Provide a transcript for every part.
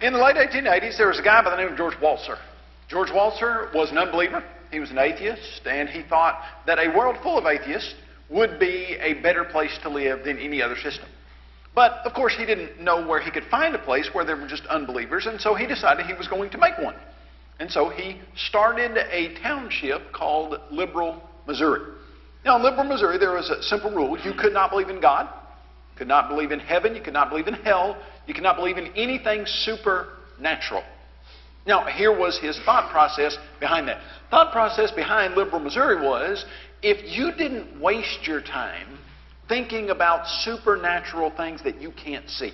In the late 1880s, there was a guy by the name of George Walzer. George Walzer was an unbeliever. He was an atheist, and he thought that a world full of atheists would be a better place to live than any other system. But, of course, he didn't know where he could find a place where there were just unbelievers, and so he decided he was going to make one. And so he started a township called Liberal, Missouri. Now, in Liberal, Missouri, there was a simple rule. You could not believe in God, you could not believe in heaven, you could not believe in hell, you could not believe in anything supernatural. Now, here was his thought process behind that. Thought process behind Liberal, Missouri was, if you didn't waste your time thinking about supernatural things that you can't see,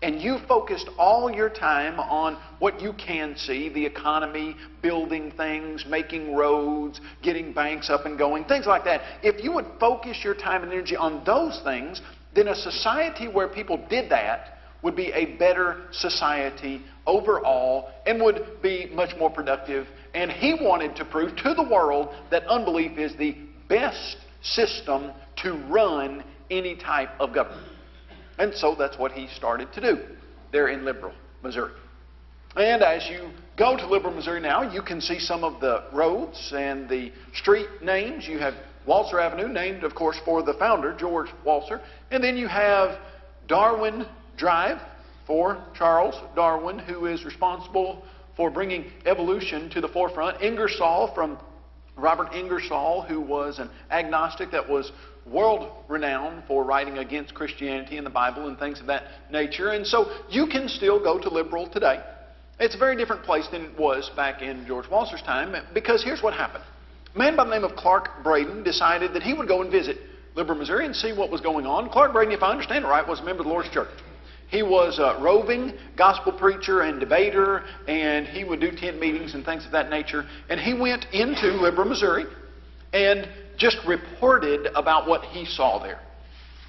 and you focused all your time on what you can see, the economy, building things, making roads, getting banks up and going, things like that. If you would focus your time and energy on those things, then a society where people did that would be a better society overall and would be much more productive. And he wanted to prove to the world that unbelief is the best system to run any type of government. And so that's what he started to do there in Liberal, Missouri. And as you go to Liberal, Missouri now, you can see some of the roads and the street names. You have Walzer Avenue, named, of course, for the founder, George Walzer. And then you have Darwin Drive for Charles Darwin, who is responsible for bringing evolution to the forefront. Ingersoll, from Robert Ingersoll, who was an agnostic that was world-renowned for writing against Christianity and the Bible and things of that nature. And so you can still go to Liberal today. It's a very different place than it was back in George Walzer's time, because here's what happened. A man by the name of Clark Braden decided that he would go and visit Liberal, Missouri and see what was going on. Clark Braden, if I understand it right, was a member of the Lord's Church. He was a roving gospel preacher and debater, and he would do tent meetings and things of that nature. And he went into Liberal, Missouri, and just reported about what he saw there.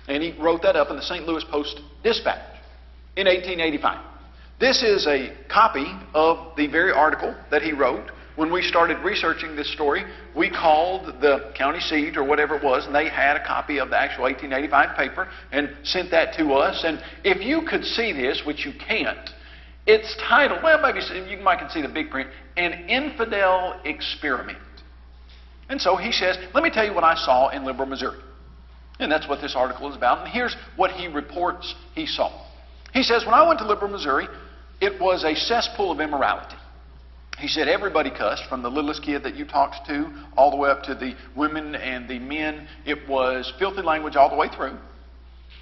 And he wrote that up in the St. Louis Post-Dispatch in 1885. This is a copy of the very article that he wrote. When we started researching this story, we called the county seat or whatever it was, and they had a copy of the actual 1885 paper and sent that to us. And if you could see this, which you can't, it's titled, well, maybe you might can see the big print, An Infidel Experiment. And so he says, let me tell you what I saw in Liberal, Missouri. And that's what this article is about. And here's what he reports he saw. He says, when I went to Liberal, Missouri, it was a cesspool of immorality. He said everybody cussed, from the littlest kid that you talked to all the way up to the women and the men. It was filthy language all the way through.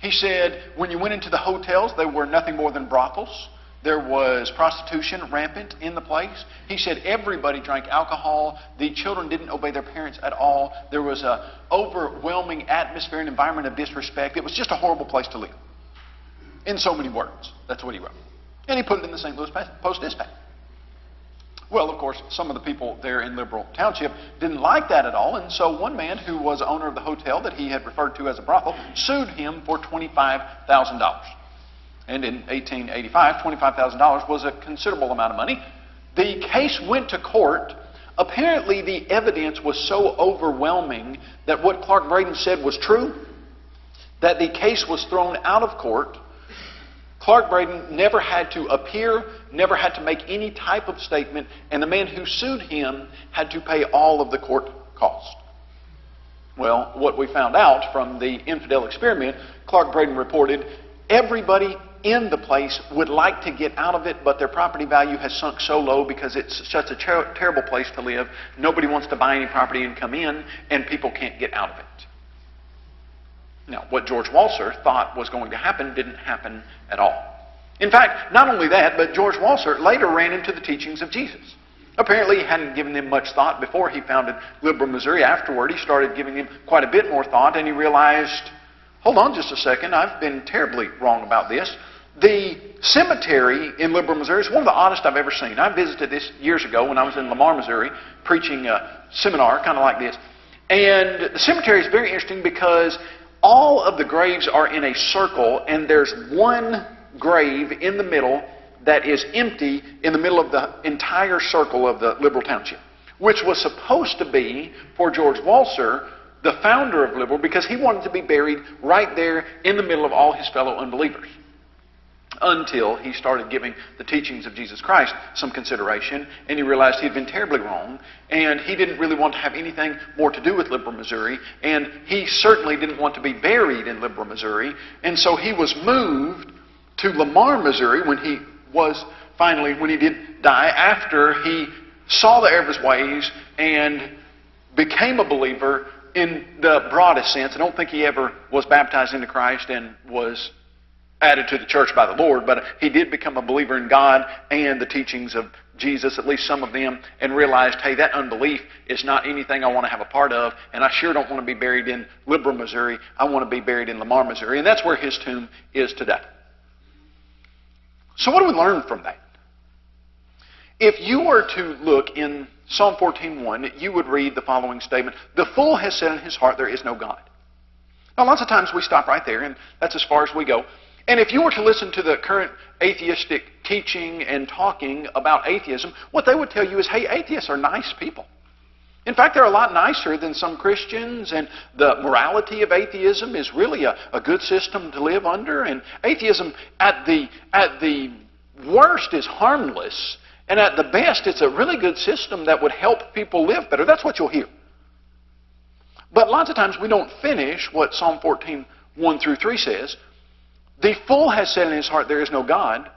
He said when you went into the hotels, they were nothing more than brothels. There was prostitution rampant in the place. He said everybody drank alcohol. The children didn't obey their parents at all. There was an overwhelming atmosphere and environment of disrespect. It was just a horrible place to live. In so many words. That's what he wrote. And he put it in the St. Louis Post-Dispatch. Well, of course, some of the people there in Liberal Township didn't like that at all, and so one man who was owner of the hotel that he had referred to as a brothel sued him for $25,000. And in 1885, $25,000 was a considerable amount of money. The case went to court. Apparently, the evidence was so overwhelming that what Clark Braden said was true, that the case was thrown out of court. Clark Braden never had to appear, never had to make any type of statement, and the man who sued him had to pay all of the court costs. Well, what we found out from the infidel experiment, Clark Braden reported, everybody in the place would like to get out of it, but their property value has sunk so low because it's such a terrible place to live. Nobody wants to buy any property and come in, and people can't get out of it. Now, what George Walzer thought was going to happen didn't happen at all. In fact, not only that, but George Walzer later ran into the teachings of Jesus. Apparently, he hadn't given them much thought before he founded Liberal, Missouri. Afterward, he started giving them quite a bit more thought, and he realized, hold on just a second, I've been terribly wrong about this. The cemetery in Liberal, Missouri is one of the oddest I've ever seen. I visited this years ago when I was in Lamar, Missouri, preaching a seminar kind of like this. And the cemetery is very interesting because all of the graves are in a circle, and there's one grave in the middle that is empty in the middle of the entire circle of the Liberal Township, which was supposed to be for George Walzer, the founder of Liberal, because he wanted to be buried right there in the middle of all his fellow unbelievers. until he started giving the teachings of Jesus Christ some consideration, and he realized he'd been terribly wrong, and he didn't really want to have anything more to do with Liberal, Missouri, and he certainly didn't want to be buried in Liberal, Missouri, and so he was moved to Lamar, Missouri when he did die, after he saw the error of his ways and became a believer in the broadest sense. I don't think he ever was baptized into Christ and was added to the church by the Lord, but he did become a believer in God and the teachings of Jesus, at least some of them, and realized, hey, that unbelief is not anything I want to have a part of, and I sure don't want to be buried in Liberal, Missouri. I want to be buried in Lamar, Missouri, and that's where his tomb is today. So what do we learn from that? If you were to look in Psalm 14:1, you would read the following statement: "The fool has said in his heart, there is no God." Now, lots of times we stop right there, and that's as far as we go. And if you were to listen to the current atheistic teaching and talking about atheism, what they would tell you is, hey, atheists are nice people. In fact, they're a lot nicer than some Christians, and the morality of atheism is really a good system to live under. And atheism, at the worst, is harmless, and at the best, it's a really good system that would help people live better. That's what you'll hear. But lots of times we don't finish what Psalm 14:1-3 says. The fool has said in his heart, there is no God.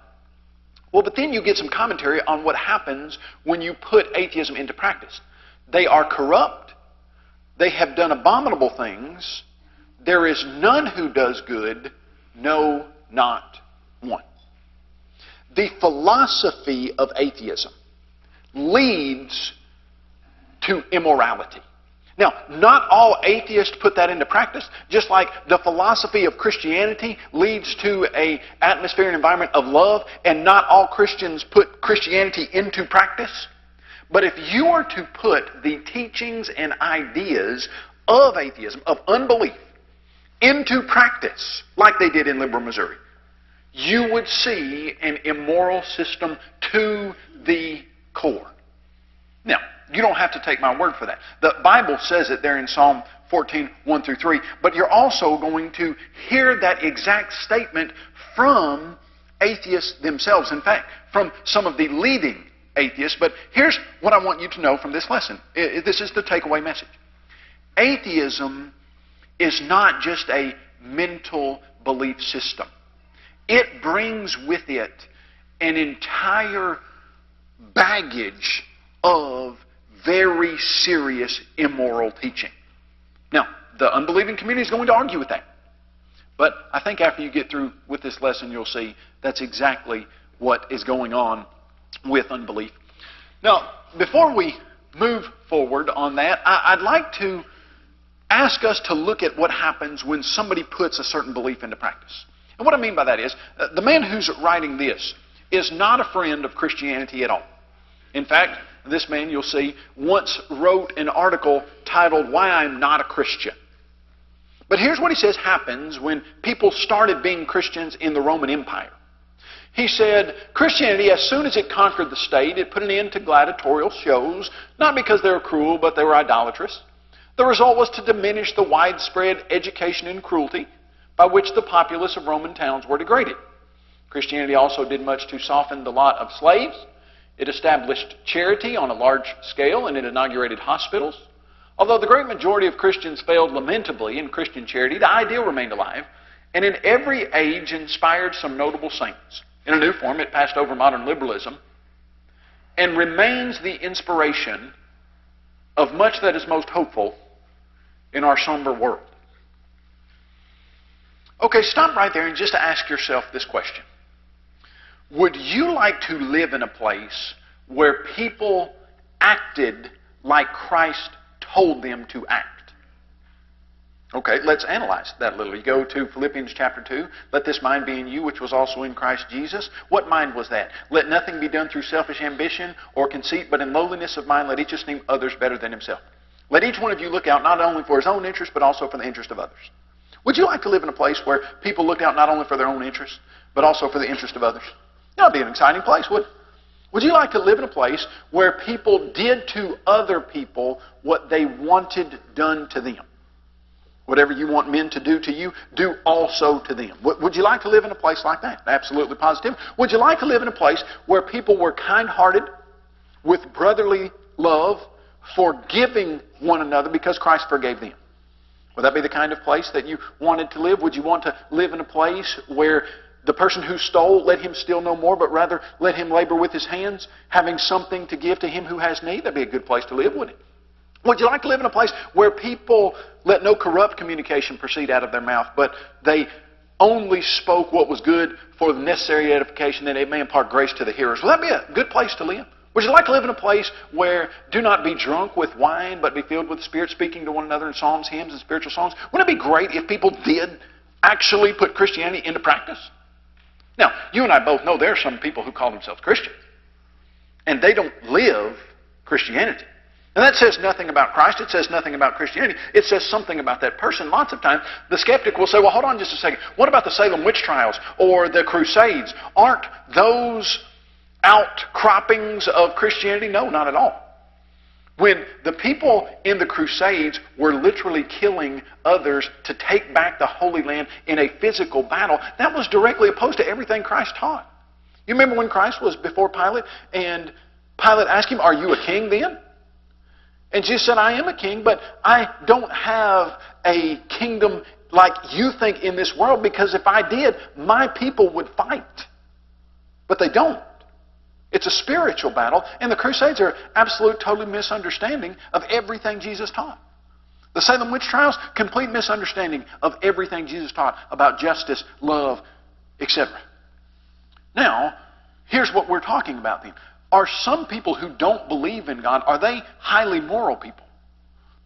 Well, but then you get some commentary on what happens when you put atheism into practice. They are corrupt. They have done abominable things. There is none who does good, no, not one. The philosophy of atheism leads to immorality. Now, not all atheists put that into practice, just like the philosophy of Christianity leads to an atmosphere and environment of love, and not all Christians put Christianity into practice. But if you are to put the teachings and ideas of atheism, of unbelief, into practice, like they did in Liberal, Missouri, you would see an immoral system to the core. Now, you don't have to take my word for that. The Bible says it there in Psalm 14:1-3, but you're also going to hear that exact statement from atheists themselves. In fact, from some of the leading atheists. But here's what I want you to know from this lesson. This is the takeaway message. Atheism is not just a mental belief system. It brings with it an entire baggage of very serious immoral teaching. Now, the unbelieving community is going to argue with that. But I think after you get through with this lesson, you'll see that's exactly what is going on with unbelief. Now, before we move forward on that, I'd like to ask us to look at what happens when somebody puts a certain belief into practice. And what I mean by that is, the man who's writing this is not a friend of Christianity at all. In fact, this man, you'll see, once wrote an article titled, "Why I'm Not a Christian." But here's what he says happens when people started being Christians in the Roman Empire. He said, Christianity, as soon as it conquered the state, it put an end to gladiatorial shows, not because they were cruel, but they were idolatrous. The result was to diminish the widespread education and cruelty by which the populace of Roman towns were degraded. Christianity also did much to soften the lot of slaves. It established charity on a large scale, and it inaugurated hospitals. Although the great majority of Christians failed lamentably in Christian charity, the ideal remained alive, and in every age inspired some notable saints. In a new form, it passed over modern liberalism and remains the inspiration of much that is most hopeful in our somber world. Okay, stop right there and just ask yourself this question. Would you like to live in a place where people acted like Christ told them to act? Okay, let's analyze that a little. You go to Philippians chapter 2. Let this mind be in you, which was also in Christ Jesus. What mind was that? Let nothing be done through selfish ambition or conceit, but in lowliness of mind let each esteem others better than himself. Let each one of you look out not only for his own interest, but also for the interest of others. Would you like to live in a place where people look out not only for their own interest, but also for the interest of others? That would be an exciting place, wouldn't it? Would you like to live in a place where people did to other people what they wanted done to them? Whatever you want men to do to you, do also to them. Would you like to live in a place like that? Absolutely positive. Would you like to live in a place where people were kind-hearted, with brotherly love, forgiving one another because Christ forgave them? Would that be the kind of place that you wanted to live? Would you want to live in a place where the person who stole, let him steal no more, but rather let him labor with his hands, having something to give to him who has need? That'd be a good place to live, wouldn't it? Would you like to live in a place where people let no corrupt communication proceed out of their mouth, but they only spoke what was good for the necessary edification, that it may impart grace to the hearers? Would that be a good place to live? Would you like to live in a place where do not be drunk with wine, but be filled with the Spirit, speaking to one another in psalms, hymns, and spiritual songs? Wouldn't it be great if people did actually put Christianity into practice? Now, you and I both know there are some people who call themselves Christians, and they don't live Christianity. And that says nothing about Christ. It says nothing about Christianity. It says something about that person. Lots of times, the skeptic will say, well, hold on just a second. What about the Salem witch trials or the Crusades? Aren't those outcroppings of Christianity? No, not at all. When the people in the Crusades were literally killing others to take back the Holy Land in a physical battle, that was directly opposed to everything Christ taught. You remember when Christ was before Pilate, and Pilate asked him, are you a king then? And Jesus said, I am a king, but I don't have a kingdom like you think in this world, because if I did, my people would fight. But they don't. It's a spiritual battle, and the Crusades are absolute, totally misunderstanding of everything Jesus taught. The Salem witch trials, complete misunderstanding of everything Jesus taught about justice, love, etc. Now, here's what we're talking about then. Are some people who don't believe in God, are they highly moral people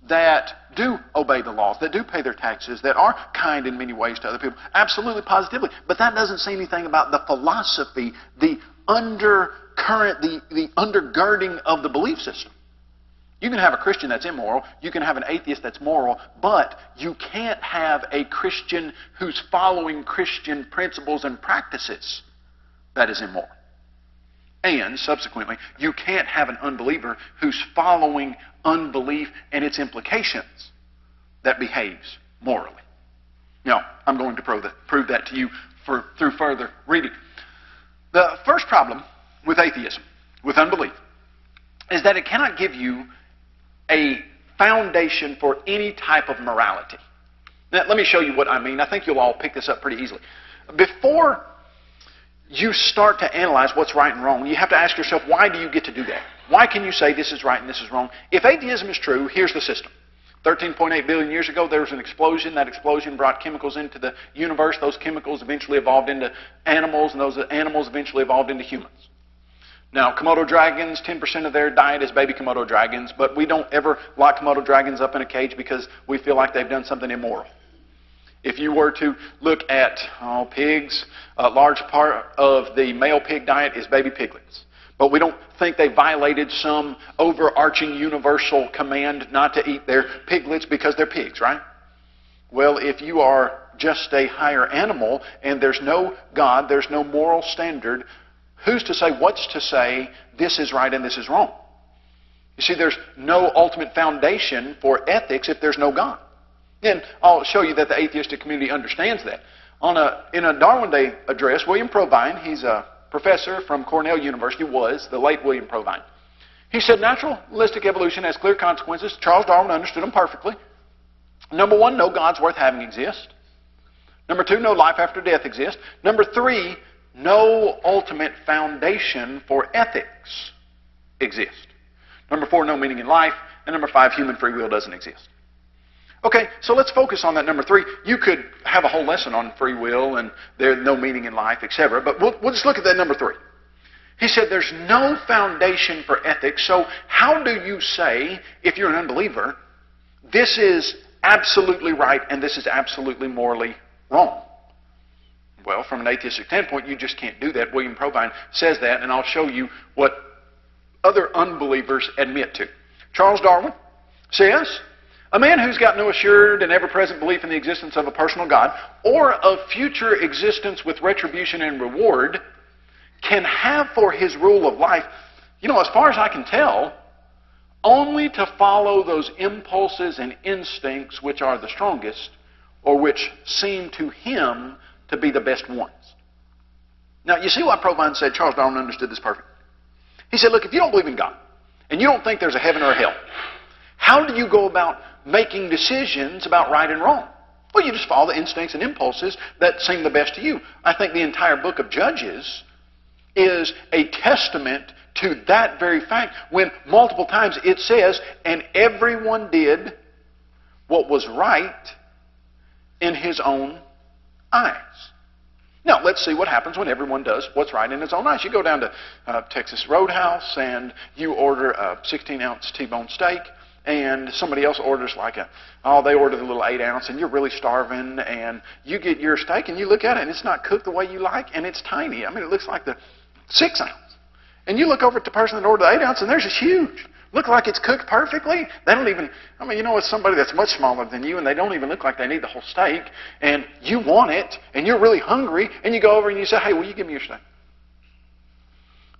that do obey the laws, that do pay their taxes, that are kind in many ways to other people? Absolutely, positively. But that doesn't say anything about the philosophy, the undercurrent, the undergirding of the belief system. You can have a Christian that's immoral, you can have an atheist that's moral, but you can't have a Christian who's following Christian principles and practices that is immoral. And, subsequently, you can't have an unbeliever who's following unbelief and its implications that behaves morally. Now, I'm going to prove that to you through further reading. The first problem with atheism, with unbelief, is that it cannot give you a foundation for any type of morality. Now, let me show you what I mean. I think you'll all pick this up pretty easily. Before you start to analyze what's right and wrong, you have to ask yourself, why do you get to do that? Why can you say this is right and this is wrong? If atheism is true, here's the system. 13.8 billion years ago, there was an explosion. That explosion brought chemicals into the universe. Those chemicals eventually evolved into animals, and those animals eventually evolved into humans. Now, Komodo dragons, 10% of their diet is baby Komodo dragons, but we don't ever lock Komodo dragons up in a cage because we feel like they've done something immoral. If you were to look at pigs, a large part of the male pig diet is baby piglets. But we don't think they violated some overarching universal command not to eat their piglets because they're pigs, right? Well, if you are just a higher animal and there's no God, there's no moral standard, who's to say what's to say this is right and this is wrong? You see, there's no ultimate foundation for ethics if there's no God. And I'll show you that the atheistic community understands that. In a Darwin Day address, William Provine, he's a professor from Cornell University, was the late William Provine. He said naturalistic evolution has clear consequences. Charles Darwin understood them perfectly. Number one, no gods worth having exist. Number two, no life after death exists. Number three, no ultimate foundation for ethics exists. Number four, no meaning in life. And number five, human free will doesn't exist. Okay, so let's focus on that number three. You could have a whole lesson on free will and there's no meaning in life, etc. But we'll just look at that number three. He said there's no foundation for ethics, so how do you say, if you're an unbeliever, this is absolutely right and this is absolutely morally wrong? Well, from an atheistic standpoint, you just can't do that. William Provine says that, and I'll show you what other unbelievers admit to. Charles Darwin says, a man who's got no assured and ever-present belief in the existence of a personal God or of future existence with retribution and reward can have for his rule of life, as far as I can tell, only to follow those impulses and instincts which are the strongest or which seem to him to be the best ones. Now, you see why Provine said Charles Darwin understood this perfect. He said, look, if you don't believe in God and you don't think there's a heaven or a hell, how do you go about making decisions about right and wrong? Well, you just follow the instincts and impulses that seem the best to you. I think the entire book of Judges is a testament to that very fact when multiple times it says, and everyone did what was right in his own eyes. Now, let's see what happens when everyone does what's right in his own eyes. You go down to Texas Roadhouse and you order a 16-ounce T-bone steak, and somebody else orders they order the little 8-ounce, and you're really starving, and you get your steak, and you look at it, and it's not cooked the way you like, and it's tiny. I mean, it looks like the 6-ounce. And you look over at the person that ordered the 8-ounce, and theirs is huge. Look like it's cooked perfectly. They don't even, it's somebody that's much smaller than you, and they don't even look like they need the whole steak, and you want it, and you're really hungry, and you go over and you say, hey, will you give me your steak?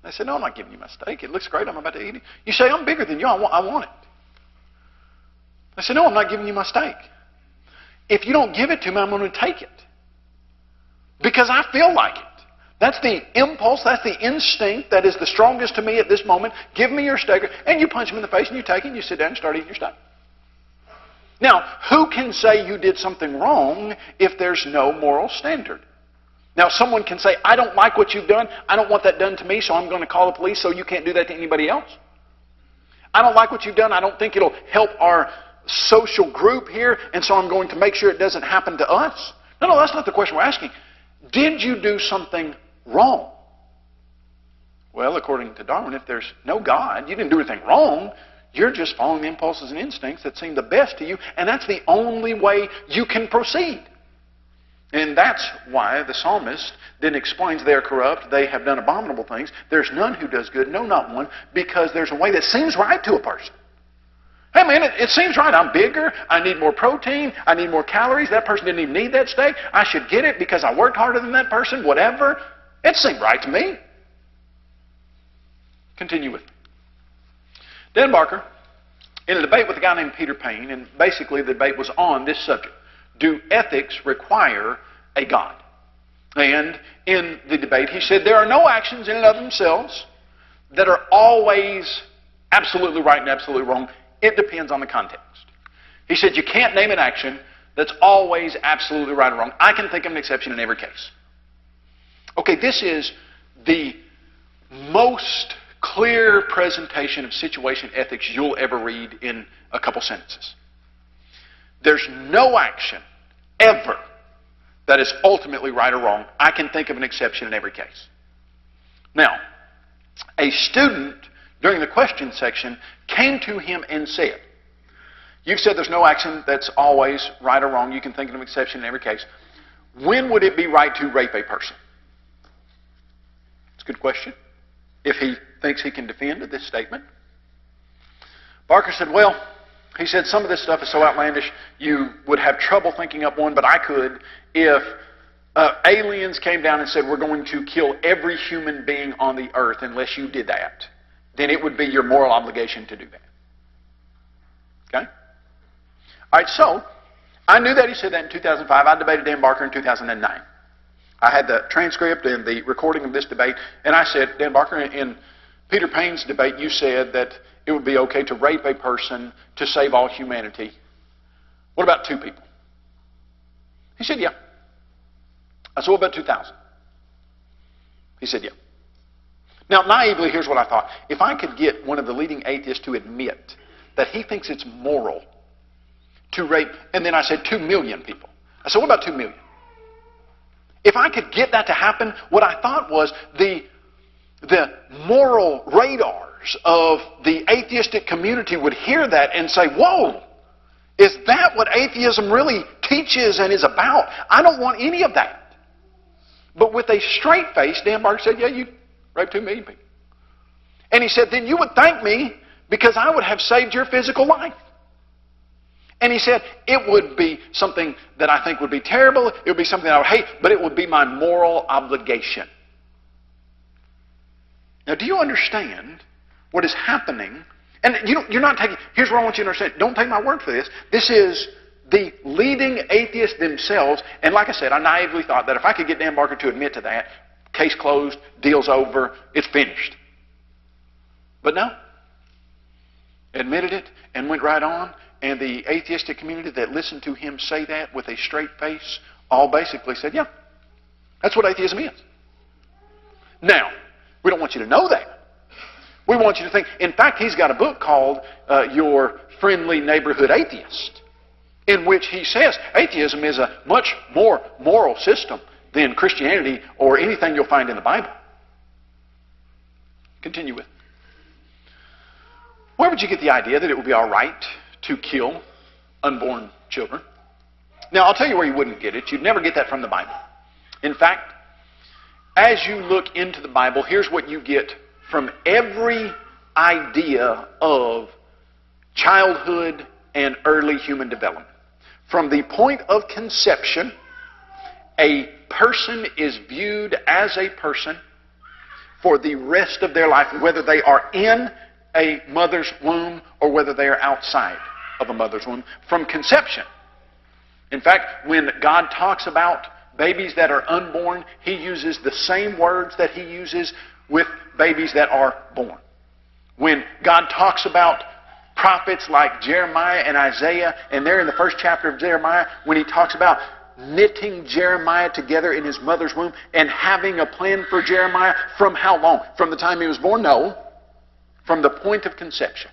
They say, no, I'm not giving you my steak. It looks great. I'm about to eat it. You say, I'm bigger than you. I want it. I said, no, I'm not giving you my steak. If you don't give it to me, I'm going to take it. Because I feel like it. That's the impulse, that's the instinct that is the strongest to me at this moment. Give me your steak. And you punch him in the face and you take it and you sit down and start eating your steak. Now, who can say you did something wrong if there's no moral standard? Now, someone can say, I don't like what you've done. I don't want that done to me, so I'm going to call the police so you can't do that to anybody else. I don't like what you've done. I don't think it'll help our social group here, and so I'm going to make sure it doesn't happen to us. No, that's not the question we're asking. Did you do something wrong? Well, according to Darwin, if there's no God, you didn't do anything wrong. You're just following the impulses and instincts that seem the best to you, and that's the only way you can proceed. And that's why the psalmist then explains they are corrupt, they have done abominable things, there's none who does good, no, not one, because there's a way that seems right to a person. Hey man, it seems right. I'm bigger. I need more protein. I need more calories. That person didn't even need that steak. I should get it because I worked harder than that person. Whatever. It seemed right to me. Continue with me. Dan Barker, in a debate with a guy named Peter Payne, and basically the debate was on this subject. Do ethics require a God? And in the debate he said there are no actions in and of themselves that are always absolutely right and absolutely wrong. It depends on the context. He said you can't name an action that's always absolutely right or wrong. I can think of an exception in every case. Okay, this is the most clear presentation of situation ethics you'll ever read in a couple sentences. There's no action ever that is ultimately right or wrong. I can think of an exception in every case. Now, a student during the question section came to him and said, you've said there's no action that's always right or wrong. You can think of an exception in every case. When would it be right to rape a person? It's a good question. If he thinks he can defend this statement. Barker said, well, he said some of this stuff is so outlandish you would have trouble thinking up one, but I could if aliens came down and said we're going to kill every human being on the earth unless you did that. Then it would be your moral obligation to do that. Okay? All right, so I knew that he said that in 2005. I debated Dan Barker in 2009. I had the transcript and the recording of this debate, and I said, Dan Barker, in Peter Payne's debate, you said that it would be okay to rape a person to save all humanity. What about two people? He said, yeah. I said, what about 2,000? He said, yeah. Now, naively, here's what I thought. If I could get one of the leading atheists to admit that he thinks it's moral to rape, and then I said 2 million people. I said, what about 2 million? If I could get that to happen, what I thought was the moral radars of the atheistic community would hear that and say, whoa, is that what atheism really teaches and is about? I don't want any of that. But with a straight face, Dan Barker said, yeah, you raped 2 million people. And he said, then you would thank me because I would have saved your physical life. And he said, it would be something that I think would be terrible, it would be something I would hate, but it would be my moral obligation. Now, do you understand what is happening And you're not taking, here's what I want you to understand. Don't take my word for this. This is the leading atheists themselves. And like I said, I naively thought that if I could get Dan Barker to admit to that, case closed, deal's over, it's finished. But no. Admitted it and went right on. And the atheistic community that listened to him say that with a straight face all basically said, yeah, that's what atheism is. Now, we don't want you to know that. We want you to think. In fact, he's got a book called Your Friendly Neighborhood Atheist, in which he says atheism is a much more moral system than Christianity or anything you'll find in the Bible. Continue with. Where would you get the idea that it would be all right to kill unborn children? Now, I'll tell you where you wouldn't get it. You'd never get that from the Bible. In fact, as you look into the Bible, here's what you get from every idea of childhood and early human development. From the point of conception, a person is viewed as a person for the rest of their life, whether they are in a mother's womb or whether they are outside of a mother's womb, from conception. In fact, when God talks about babies that are unborn, He uses the same words that He uses with babies that are born. When God talks about prophets like Jeremiah and Isaiah, and they're in the first chapter of Jeremiah, when He talks about knitting Jeremiah together in his mother's womb and having a plan for Jeremiah from how long? From the time he was born? No. From the point of conception.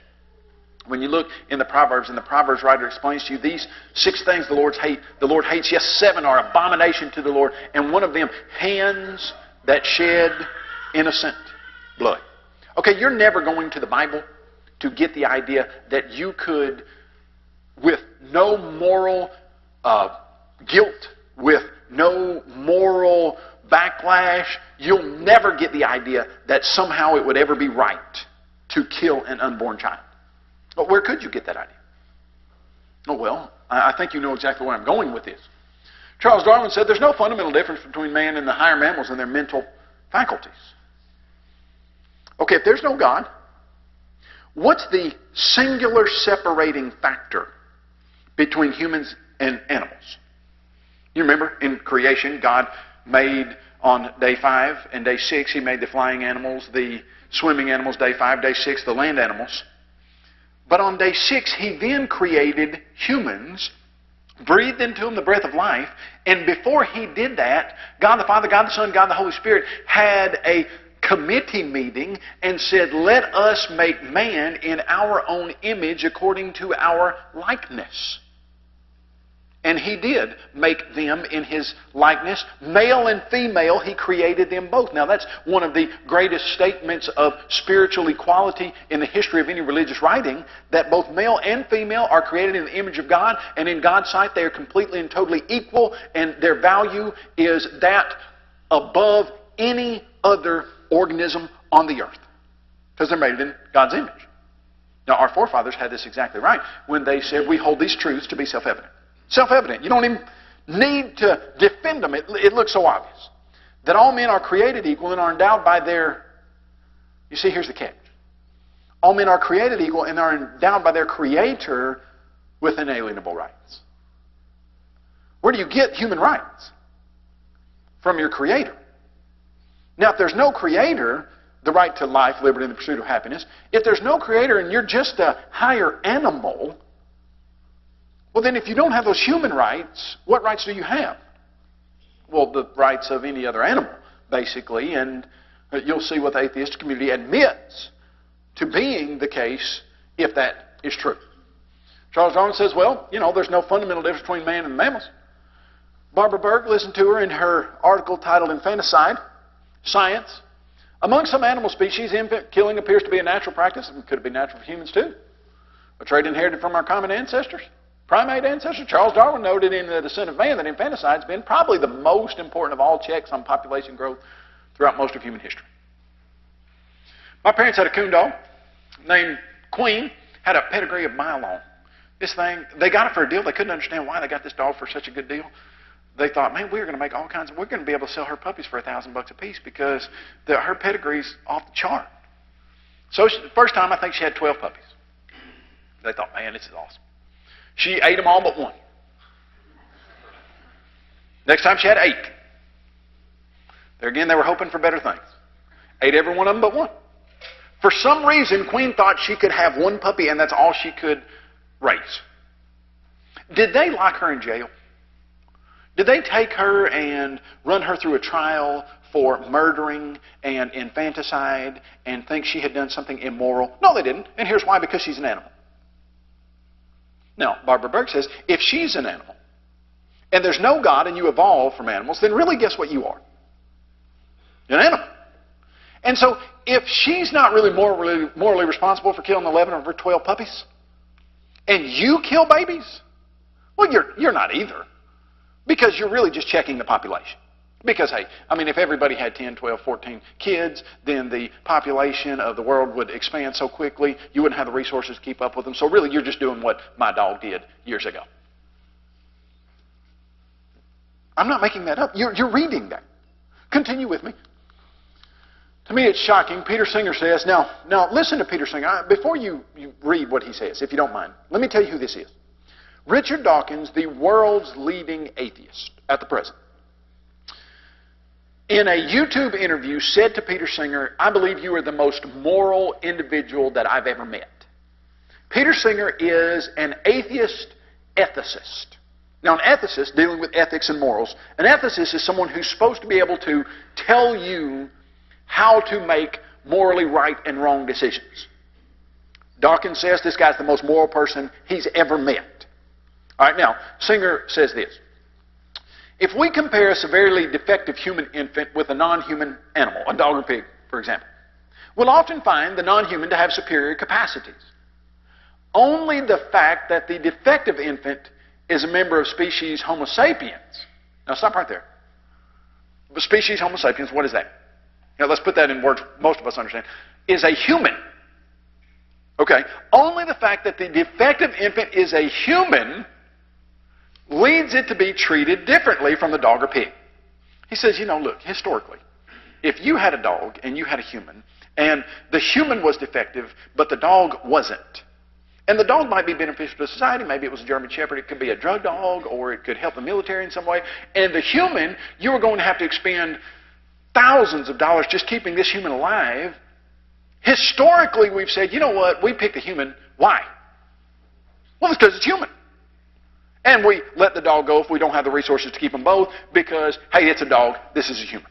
When you look in the Proverbs, and the Proverbs writer explains to you these 6 things the Lord hates. Yes, 7 are abomination to the Lord. And one of them, hands that shed innocent blood. Okay, you're never going to the Bible to get the idea that you could, with no moral guilt, with no moral backlash, you'll never get the idea that somehow it would ever be right to kill an unborn child. But where could you get that idea? Oh, well, I think you know exactly where I'm going with this. Charles Darwin said there's no fundamental difference between man and the higher mammals in their mental faculties. Okay, if there's no God, what's the singular separating factor between humans and animals? You remember in creation, God made on day 5 and day 6, He made the flying animals, the swimming animals, day 5, day 6, the land animals. But on day 6, He then created humans, breathed into them the breath of life, and before He did that, God the Father, God the Son, God the Holy Spirit had a committee meeting and said, let us make man in our own image according to our likeness. And He did make them in His likeness. Male and female, He created them both. Now that's one of the greatest statements of spiritual equality in the history of any religious writing, that both male and female are created in the image of God, and in God's sight they are completely and totally equal, and their value is that above any other organism on the earth, because they're made in God's image. Now our forefathers had this exactly right when they said we hold these truths to be self-evident. Self-evident. You don't even need to defend them. It looks so obvious. That all men are created equal and are endowed by their... You see, here's the catch. All men are created equal and are endowed by their Creator with inalienable rights. Where do you get human rights? From your Creator. Now, if there's no Creator, the right to life, liberty, and the pursuit of happiness, if there's no Creator and you're just a higher animal, well, then if you don't have those human rights, what rights do you have? Well, the rights of any other animal, basically. And you'll see what the atheist community admits to being the case if that is true. Charles Darwin says, well, there's no fundamental difference between man and mammals. Barbara Berg, listened to her in her article titled Infanticide, Science. Among some animal species, infant killing appears to be a natural practice. It could be natural for humans too. A trait inherited from our common ancestors. Primate ancestor Charles Darwin noted in The Descent of Man that infanticide has been probably the most important of all checks on population growth throughout most of human history. My parents had a coon dog named Queen, had a pedigree a mile long. This thing, they got it for a deal. They couldn't understand why they got this dog for such a good deal. They thought, man, we're going to make all kinds of, we're going to be able to sell her puppies for $1,000 a piece because her pedigree's off the chart. So the first time I think she had 12 puppies. They thought, man, this is awesome. She ate them all but one. Next time she had 8. There again, they were hoping for better things. Ate every one of them but one. For some reason, Queen thought she could have one puppy and that's all she could raise. Did they lock her in jail? Did they take her and run her through a trial for murdering and infanticide and think she had done something immoral? No, they didn't. And here's why: because she's an animal. Now, Barbara Berg says, if she's an animal and there's no God and you evolved from animals, then really guess what you are? You're an animal. And so if she's not really morally responsible for killing 11 of her 12 puppies, and you kill babies, well, you're not either. Because you're really just checking the population. Because, hey, I mean, if everybody had 10, 12, 14 kids, then the population of the world would expand so quickly, you wouldn't have the resources to keep up with them. So really, you're just doing what my dog did years ago. I'm not making that up. You're reading that. Continue with me. To me, it's shocking. Peter Singer says, now listen to Peter Singer. Before you read what he says, if you don't mind, let me tell you who this is. Richard Dawkins, the world's leading atheist at the present, in a YouTube interview said to Peter Singer, I believe you are the most moral individual that I've ever met. Peter Singer is an atheist ethicist. Now, an ethicist, dealing with ethics and morals, an ethicist is someone who's supposed to be able to tell you how to make morally right and wrong decisions. Dawkins says this guy's the most moral person he's ever met. All right, now, Singer says this. If we compare a severely defective human infant with a non-human animal, a dog or pig, for example, we'll often find the non-human to have superior capacities. Only the fact that the defective infant is a member of species Homo sapiens. Now, stop right there. The species Homo sapiens, what is that? Now, let's put that in words most of us understand. Is a human. Okay. Only the fact that the defective infant is a human leads it to be treated differently from the dog or pig. He says, look, historically, if you had a dog and you had a human, and the human was defective, but the dog wasn't, and the dog might be beneficial to society, maybe it was a German Shepherd, it could be a drug dog, or it could help the military in some way, and the human, you were going to have to expend thousands of dollars just keeping this human alive. Historically, we've said, you know what, we picked the human. Why? Well, it's because it's human. And we let the dog go if we don't have the resources to keep them both because, hey, it's a dog, this is a human.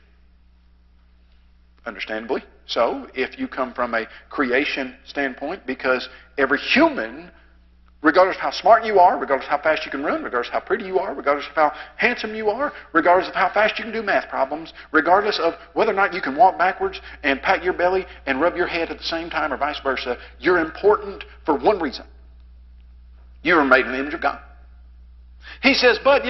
Understandably. So, if you come from a creation standpoint, because every human, regardless of how smart you are, regardless of how fast you can run, regardless of how pretty you are, regardless of how handsome you are, regardless of how fast you can do math problems, regardless of whether or not you can walk backwards and pat your belly and rub your head at the same time or vice versa, you're important for one reason. You were made in the image of God. He says, but,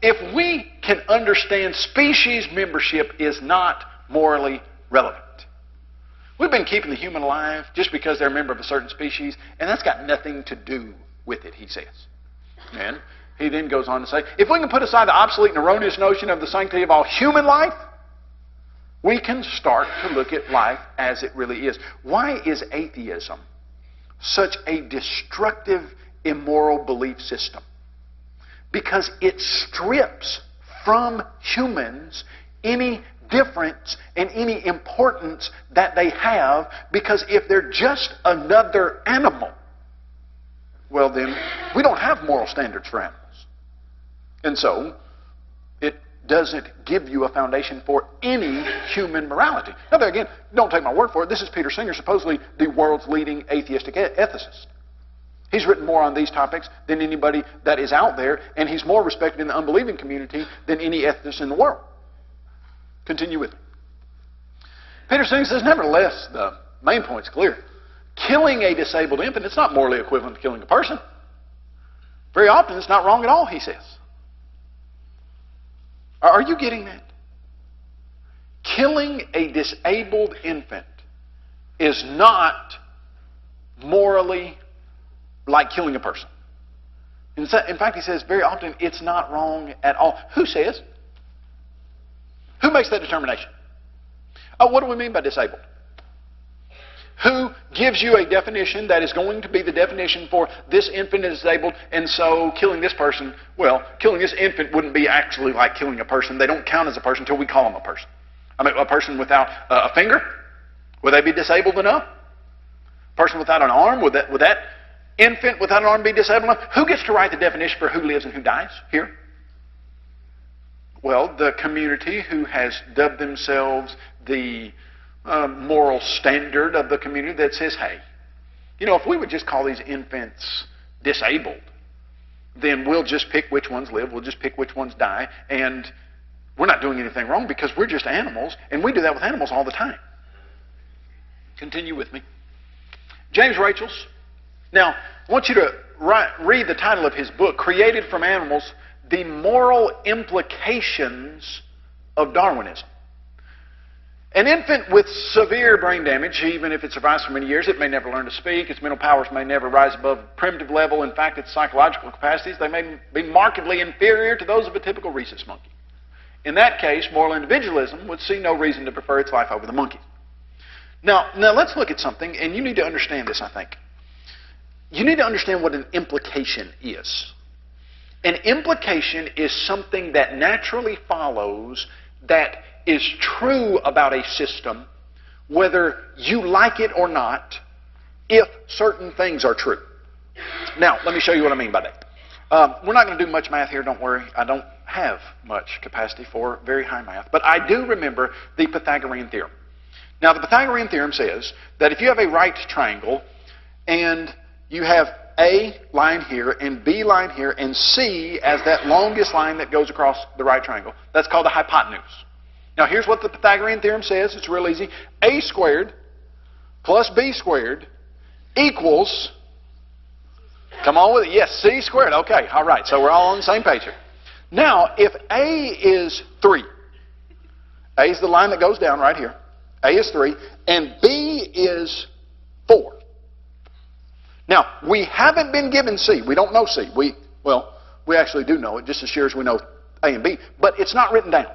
if we can understand species membership is not morally relevant. We've been keeping the human alive just because they're a member of a certain species, and that's got nothing to do with it, he says. And he then goes on to say, if we can put aside the obsolete and erroneous notion of the sanctity of all human life, we can start to look at life as it really is. Why is atheism such a destructive, immoral belief system? Because it strips from humans any difference and any importance that they have, because if they're just another animal, well then, we don't have moral standards for animals. And so, it doesn't give you a foundation for any human morality. Now there again, don't take my word for it. This is Peter Singer, supposedly the world's leading atheistic ethicist. He's written more on these topics than anybody that is out there, and he's more respected in the unbelieving community than any ethicist in the world. Continue with me. Peter Singer says, nevertheless, the main point's clear. Killing a disabled infant, it's not morally equivalent to killing a person. Very often, it's not wrong at all, he says. Are you getting that? Killing a disabled infant is not morally like killing a person. In fact, he says very often it's not wrong at all. Who says? Who makes that determination? Oh, what do we mean by disabled? Who gives you a definition that is going to be the definition for this infant is disabled, and so killing this person, well, killing this infant wouldn't be actually like killing a person. They don't count as a person until we call them a person. I mean, a person without a finger, would they be disabled enough? A person without an arm, would that infant without an arm be disabled enough? Who gets to write the definition for who lives and who dies here? Well, the community who has dubbed themselves the moral standard of the community that says, hey, you know, if we would just call these infants disabled, then we'll just pick which ones live, we'll just pick which ones die, and we're not doing anything wrong because we're just animals, and we do that with animals all the time. Continue with me. James Rachel's. Now, I want you to read the title of his book, Created from Animals, The Moral Implications of Darwinism. An infant with severe brain damage, even if it survives for many years, it may never learn to speak. Its mental powers may never rise above primitive level. In fact, its psychological capacities, they may be markedly inferior to those of a typical rhesus monkey. In that case, moral individualism would see no reason to prefer its life over the monkey's. Now let's look at something, and you need to understand this, I think. You need to understand what an implication is. An implication is something that naturally follows that is true about a system, whether you like it or not, if certain things are true. Now, let me show you what I mean by that. We're not going to do much math here, don't worry. I don't have much capacity for very high math, but I do remember the Pythagorean theorem. Now, the Pythagorean theorem says that if you have a right triangle and you have A line here and B line here and C as that longest line that goes across the right triangle, that's called the hypotenuse. Now, here's what the Pythagorean theorem says. It's real easy. A squared plus B squared equals, come on with it, yes, C squared. Okay, all right, so we're all on the same page here. Now, if A is 3, A is the line that goes down right here. A is 3, and B is 4. Now, we haven't been given C. We don't know C. We actually do know it, just as sure as we know A and B, but it's not written down.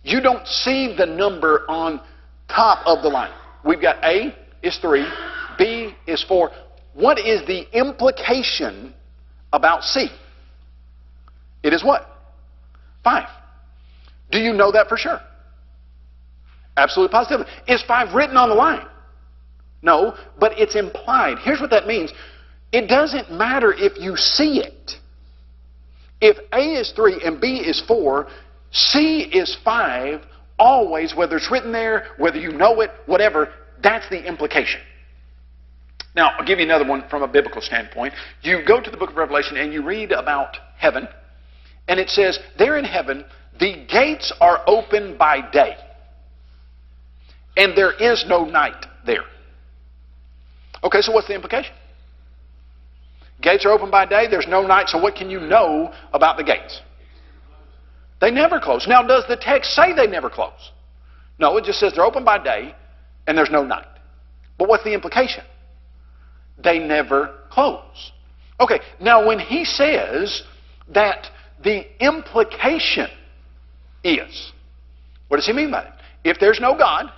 You don't see the number on top of the line. We've got A is 3, B is 4. What is the implication about C? It is what? 5. Do you know that for sure? Absolutely positively. Is 5 written on the line? No, but it's implied. Here's what that means. It doesn't matter if you see it. If A is 3 and B is 4, C is 5, always, whether it's written there, whether you know it, whatever, that's the implication. Now, I'll give you another one from a biblical standpoint. You go to the book of Revelation and you read about heaven, and it says, there in heaven, the gates are open by day, and there is no night there. Okay, so what's the implication? Gates are open by day, there's no night, so what can you know about the gates? They never close. Now, does the text say they never close? No, it just says they're open by day and there's no night. But what's the implication? They never close. Okay, now when he says that the implication is, what does he mean by that? If there's no God,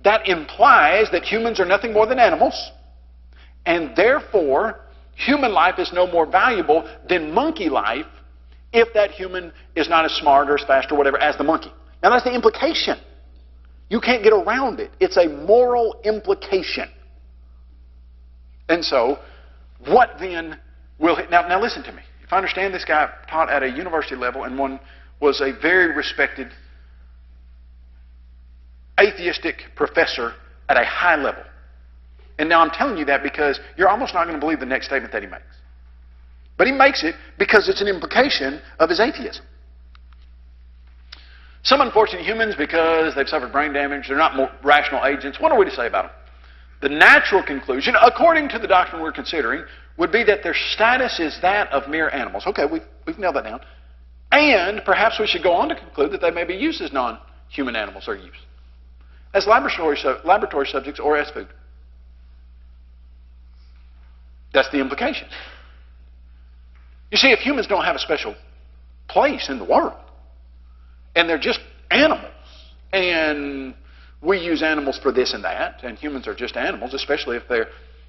that implies that humans are nothing more than animals, and therefore human life is no more valuable than monkey life if that human is not as smart or as fast or whatever as the monkey. Now that's the implication. You can't get around it. It's a moral implication. And so, what then will... Now listen to me. If I understand, this guy taught at a university level and one was a very respected atheistic professor at a high level. And now I'm telling you that because you're almost not going to believe the next statement that he makes. But he makes it because it's an implication of his atheism. Some unfortunate humans, because they've suffered brain damage, they're not more rational agents. What are we to say about them? The natural conclusion, according to the doctrine we're considering, would be that their status is that of mere animals. Okay, we've nailed that down. And perhaps we should go on to conclude that they may be used as non-human animals or used as laboratory subjects or as food. That's the implication. You see, if humans don't have a special place in the world, and they're just animals, and we use animals for this and that, and humans are just animals, especially if they're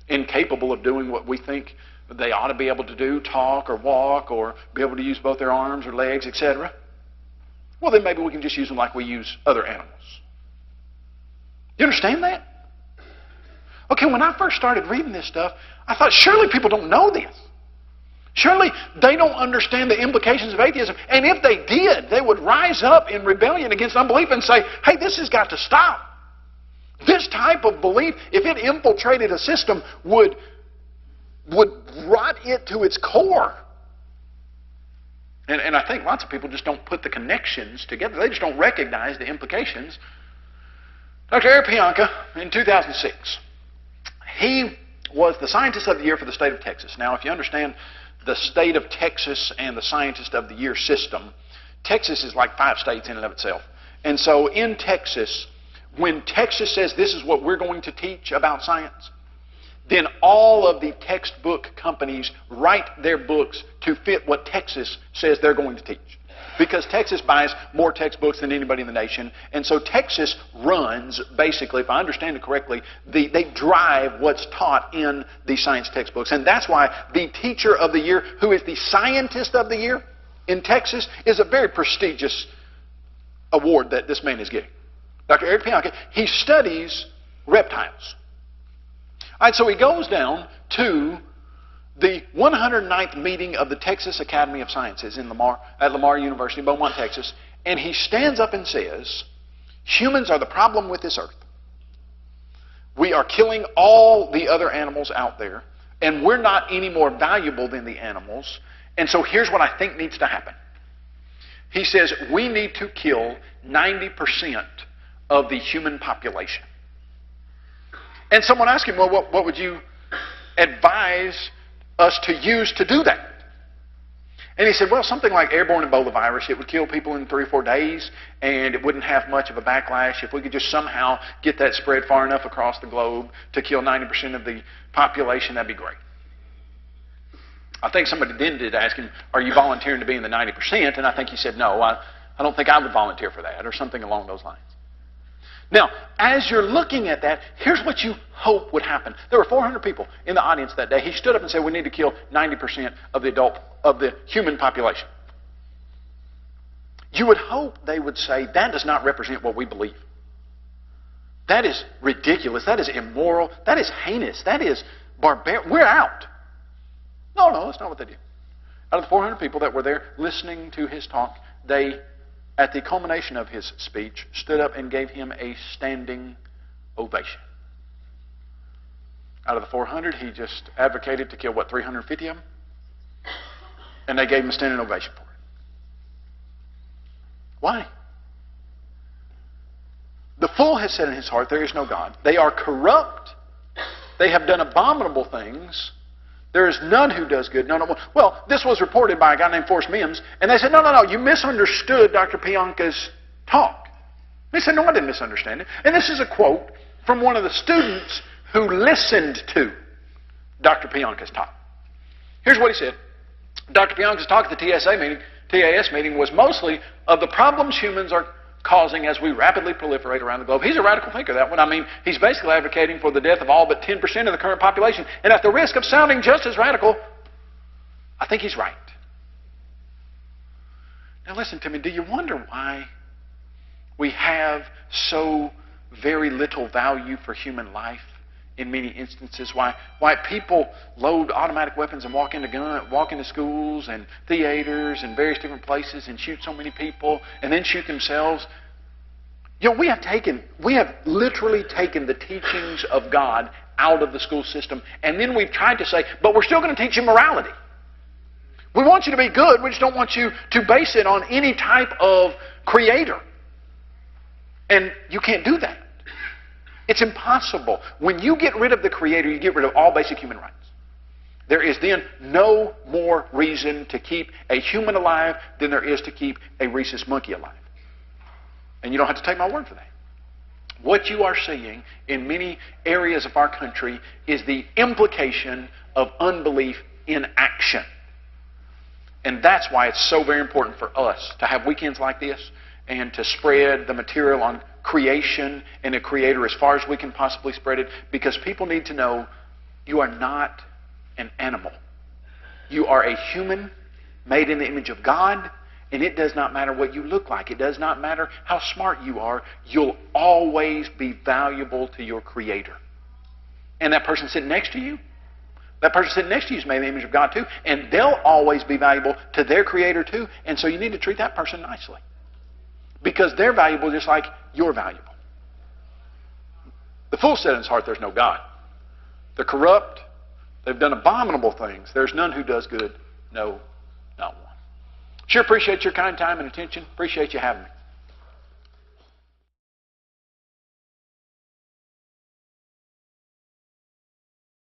incapable of doing what we think they ought to be able to do, talk or walk or be able to use both their arms or legs, etc. Well, then maybe we can just use them like we use other animals. You understand that? Okay, when I first started reading this stuff, I thought, surely people don't know this. Surely they don't understand the implications of atheism. And if they did, they would rise up in rebellion against unbelief and say, hey, this has got to stop. This type of belief, if it infiltrated a system, would rot it to its core. And I think lots of people just don't put the connections together. They just don't recognize the implications. Dr. Eric Pianka, in 2006, he was the Scientist of the Year for the state of Texas. Now, if you understand the state of Texas and the Scientist of the Year system, Texas is like 5 states in and of itself. And so in Texas, when Texas says this is what we're going to teach about science, then all of the textbook companies write their books to fit what Texas says they're going to teach. Because Texas buys more textbooks than anybody in the nation. And so Texas runs, basically, if I understand it correctly, they drive what's taught in the science textbooks. And that's why the Teacher of the Year, who is the Scientist of the Year in Texas, is a very prestigious award that this man is getting. Dr. Eric Pianka, he studies reptiles. All right, so he goes down to the 109th meeting of the Texas Academy of Sciences at Lamar University, Beaumont, Texas, and he stands up and says, humans are the problem with this earth. We are killing all the other animals out there, and we're not any more valuable than the animals, and so here's what I think needs to happen. He says, we need to kill 90% of the human population. And someone asked him, well, what would you advise us to use to do that? And he said, well, something like airborne Ebola virus. It would kill people in 3 or 4 days, and it wouldn't have much of a backlash. If we could just somehow get that spread far enough across the globe to kill 90% of the population, that'd be great. I think somebody then did ask him, are you volunteering to be in the 90%? And I think he said, no, I don't think I would volunteer for that, or something along those lines. Now, as you're looking at that, here's what you hope would happen. There were 400 people in the audience that day. He stood up and said, we need to kill 90% of the human population. You would hope they would say, that does not represent what we believe. That is ridiculous. That is immoral. That is heinous. That is barbaric. We're out. No, that's not what they did. Out of the 400 people that were there listening to his talk, they, at the culmination of his speech, stood up and gave him a standing ovation. Out of the 400, he just advocated to kill, 350 of them? And they gave him a standing ovation for it. Why? The fool has said in his heart, there is no God. They are corrupt. They have done abominable things. There is none who does good. No. Well, this was reported by a guy named Forrest Mims, and they said, no, you misunderstood Dr. Pianka's talk. They said, no, I didn't misunderstand it. And this is a quote from one of the students who listened to Dr. Pianka's talk. Here's what he said. Dr. Pianka's talk at the TAS meeting was mostly of the problems humans are causing as we rapidly proliferate around the globe. He's a radical thinker, that one. I mean, he's basically advocating for the death of all but 10% of the current population. And at the risk of sounding just as radical, I think he's right. Now listen to me. Do you wonder why we have so very little value for human life in many instances? Why people load automatic weapons and walk into schools and theaters and various different places and shoot so many people and then shoot themselves? You know, we have literally taken the teachings of God out of the school system, and then we've tried to say, but we're still going to teach you morality. We want you to be good. We just don't want you to base it on any type of creator. And you can't do that. It's impossible. When you get rid of the Creator, you get rid of all basic human rights. There is then no more reason to keep a human alive than there is to keep a rhesus monkey alive. And you don't have to take my word for that. What you are seeing in many areas of our country is the implication of unbelief in action. And that's why it's so very important for us to have weekends like this and to spread the material on creation and a creator as far as we can possibly spread it, because people need to know you are not an animal. You are a human made in the image of God, and it does not matter what you look like. It does not matter how smart you are. You'll always be valuable to your creator. And that person sitting next to you, that person sitting next to you is made in the image of God too, and they'll always be valuable to their creator too, and so you need to treat that person nicely. Because they're valuable just like you're valuable. The fool said in his heart, there's no God. They're corrupt. They've done abominable things. There's none who does good. No, not one. Sure appreciate your kind time and attention. Appreciate you having me.